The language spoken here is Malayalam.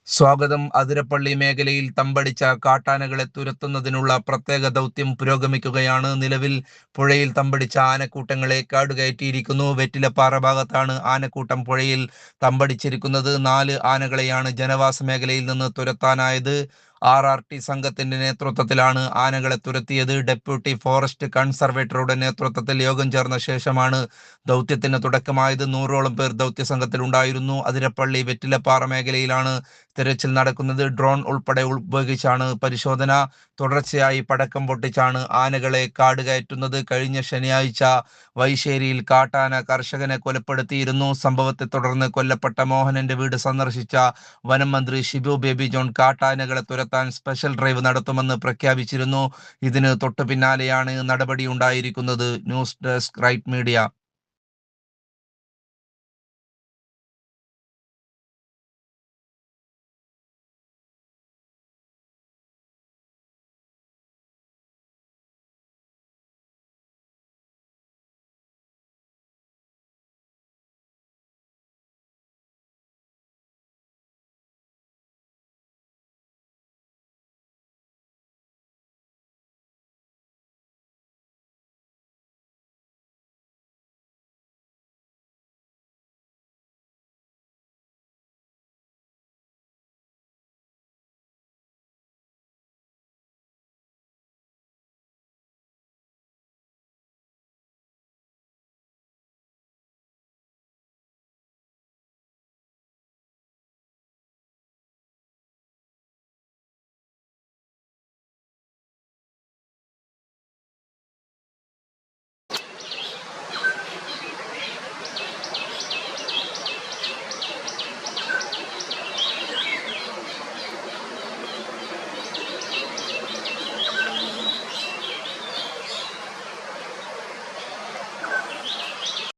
സ്വാഗതം. അതിരപ്പള്ളി മേഖലയിൽ തമ്പടിച്ച കാട്ടാനകളെ തുരത്തുന്നതിനുള്ള പ്രത്യേക ദൗത്യം പുരോഗമിക്കുകയാണ്. നിലവിൽ പുഴയിൽ തമ്പടിച്ച ആനക്കൂട്ടങ്ങളെ കാടുകയറ്റിയിരിക്കുന്നു. വെറ്റിലപ്പാറ ഭാഗത്താണ് ആനക്കൂട്ടം പുഴയിൽ തമ്പടിച്ചിരിക്കുന്നത്. 4 ആനകളെയാണ് ജനവാസ മേഖലയിൽ നിന്ന് തുരത്താനായത്. RRT സംഘത്തിന്റെ നേതൃത്വത്തിലാണ് ആനകളെ തുരത്തിയത്. ഡെപ്യൂട്ടി ഫോറസ്റ്റ് കൺസർവേറ്ററുടെ നേതൃത്വത്തിൽ യോഗം ചേർന്ന ശേഷമാണ് ദൗത്യത്തിന് തുടക്കമായത്. 100ഓളം പേർ ദൗത്യ സംഘത്തിലുണ്ടായിരുന്നു. അതിരപ്പള്ളി വെറ്റിലപ്പാറ മേഖലയിലാണ് തെരച്ചിൽ നടക്കുന്നത്. ഡ്രോൺ ഉൾപ്പെടെ ഉപയോഗിച്ചാണ് പരിശോധന. തുടർച്ചയായി പടക്കം പൊട്ടിച്ചാണ് ആനകളെ കാട് കയറ്റുന്നത്. കഴിഞ്ഞ ശനിയാഴ്ച വൈശ്ശേരിയിൽ കാട്ടാന കർഷകനെ കൊലപ്പെടുത്തിയിരുന്നു. സംഭവത്തെ തുടർന്ന് കൊല്ലപ്പെട്ട മോഹനന്റെ വീട് സന്ദർശിച്ച വനം മന്ത്രി ഷിബു ബേബി ജോൺ കാട്ടാനകളെ തുരത്താൻ സ്പെഷ്യൽ ഡ്രൈവ് നടത്തുമെന്ന് പ്രഖ്യാപിച്ചിരുന്നു. ഇതിന് തൊട്ടു പിന്നാലെയാണ് നടപടി ഉണ്ടായിരിക്കുന്നത്. News desk right media.